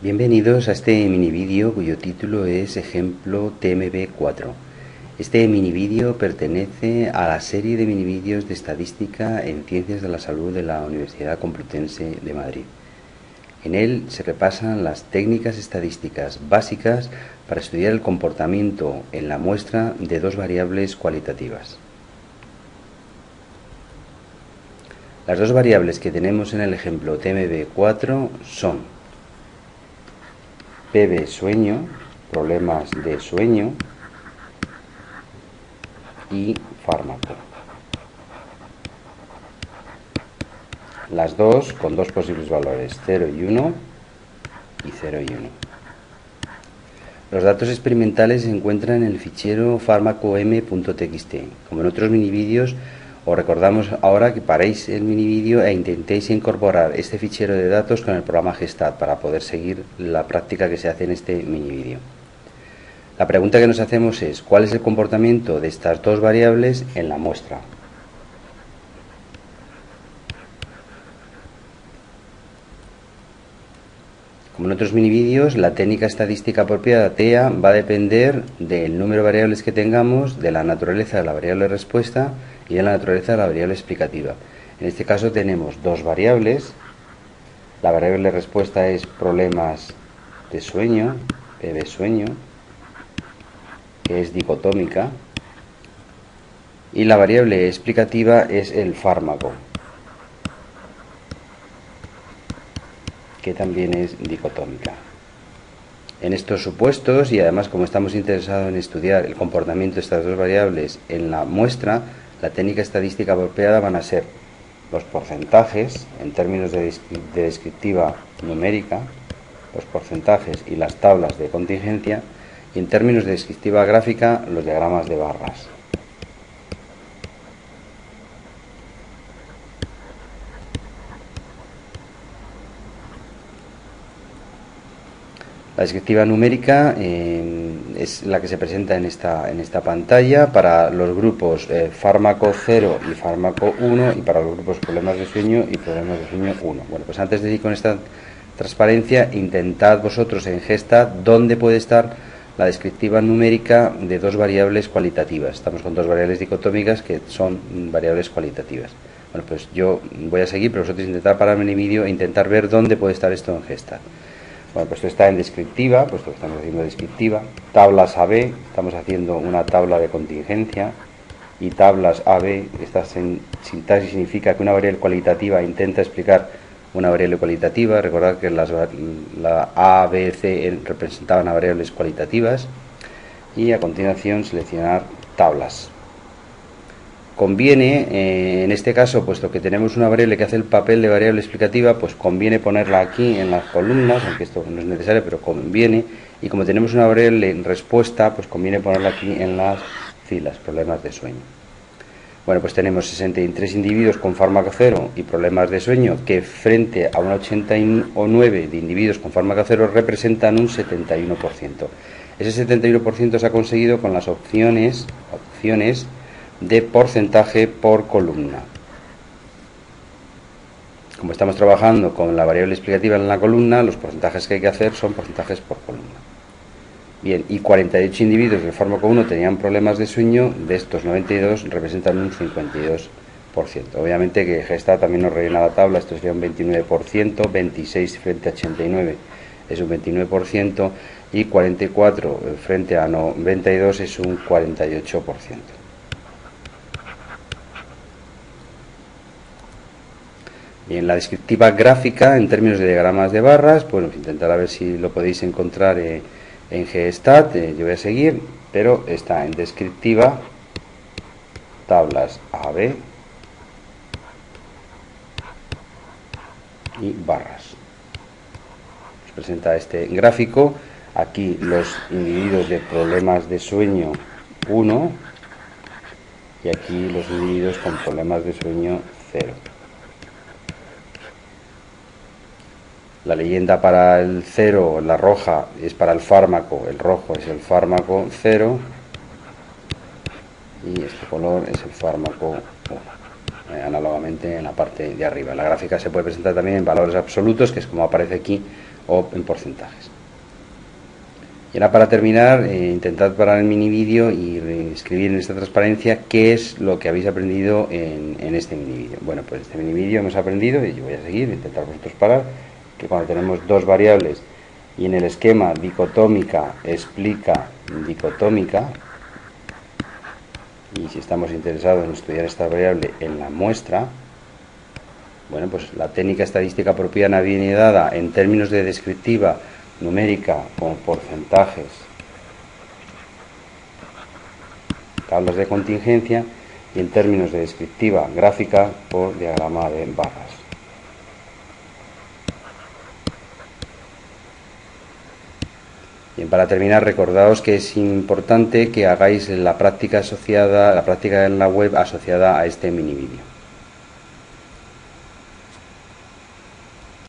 Bienvenidos a este mini vídeo cuyo título es Ejemplo TMB4. Este mini vídeo pertenece a la serie de mini vídeos de estadística en Ciencias de la Salud de la Universidad Complutense de Madrid. En él se repasan las técnicas estadísticas básicas para estudiar el comportamiento en la muestra de dos variables cualitativas. Las dos variables que tenemos en el ejemplo TMB4 son PB sueño, problemas de sueño, y fármaco. Las dos con dos posibles valores, 0 y 1 y 0 y 1. Los datos experimentales se encuentran en el fichero fármaco-m.txt. Como en otros mini vídeos, os recordamos ahora que paréis el mini vídeo e intentéis incorporar este fichero de datos con el programa Gestat para poder seguir la práctica que se hace en este mini vídeo. La pregunta que nos hacemos es: ¿cuál es el comportamiento de estas dos variables en la muestra? Como en otros mini vídeos, la técnica estadística apropiada TEA va a depender del número de variables que tengamos, de la naturaleza de la variable respuesta y de la naturaleza de la variable explicativa. En este caso tenemos dos variables. La variable respuesta es problemas de sueño, PB sueño, que es dicotómica, y la variable explicativa es el fármaco, que también es dicotómica. En estos supuestos, y además como estamos interesados en estudiar el comportamiento de estas dos variables en la muestra, la técnica estadística apropiada van a ser los porcentajes en términos de descriptiva numérica, los porcentajes y las tablas de contingencia, y en términos de descriptiva gráfica, los diagramas de barras. La descriptiva numérica es la que se presenta en esta pantalla para los grupos fármaco 0 y fármaco 1, y para los grupos problemas de sueño y problemas de sueño 1. Bueno, pues antes de ir con esta transparencia, intentad vosotros en Gestat dónde puede estar la descriptiva numérica de dos variables cualitativas. Estamos con dos variables dicotómicas que son variables cualitativas. Bueno, pues yo voy a seguir, pero vosotros intentad pararme en el vídeo e intentar ver dónde puede estar esto en Gestat. Bueno, pues esto está en descriptiva, puesto que estamos haciendo descriptiva. Tablas AB, estamos haciendo una tabla de contingencia. Y tablas AB, esta sintaxis significa que una variable cualitativa intenta explicar una variable cualitativa. Recordad que la A, B, C representaban a variables cualitativas. Y a continuación seleccionar tablas. Conviene, en este caso, puesto que tenemos una variable que hace el papel de variable explicativa, pues conviene ponerla aquí en las columnas, aunque esto no es necesario, pero conviene. Y como tenemos una variable en respuesta, pues conviene ponerla aquí en las filas, problemas de sueño. Bueno, pues tenemos 63 individuos con fármaco 0 y problemas de sueño, que frente a un 89 de individuos con fármaco 0 representan un 71%. Ese 71% se ha conseguido con las opciones de porcentaje por columna. Como estamos trabajando con la variable explicativa en la columna, los porcentajes que hay que hacer son porcentajes por columna. Bien, y 48 individuos del fármaco 1 tenían problemas de sueño, de estos 92 representan un 52%. Obviamente que Gestat también nos rellena la tabla, esto sería un 29%, 26 frente a 89 es un 29%, y 44 frente a 92 es un 48%. Bien, la descriptiva gráfica en términos de diagramas de barras, bueno, intentar a ver si lo podéis encontrar en Gestat. Yo voy a seguir, pero está en descriptiva, tablas AB y barras. Nos presenta este gráfico. Aquí los individuos de problemas de sueño 1 y aquí los individuos con problemas de sueño 0. La leyenda para el 0, la roja, es para el fármaco, el rojo es el fármaco 0 y este color es el fármaco 1, análogamente en la parte de arriba. La gráfica se puede presentar también en valores absolutos, que es como aparece aquí o en porcentajes. Y ahora, para terminar, intentad parar el mini vídeo y escribir en esta transparencia qué es lo que habéis aprendido en este mini vídeo. Bueno, pues este mini vídeo hemos aprendido, y yo voy a seguir, intentar vosotros parar, que cuando tenemos dos variables y en el esquema dicotómica explica dicotómica, y si estamos interesados en estudiar esta variable en la muestra, bueno, pues la técnica estadística apropiada viene dada en términos de descriptiva numérica con porcentajes, tablas de contingencia, y en términos de descriptiva gráfica por diagrama de barras. Bien, para terminar, recordaos que es importante que hagáis la práctica asociada, la práctica en la web asociada a este mini vídeo.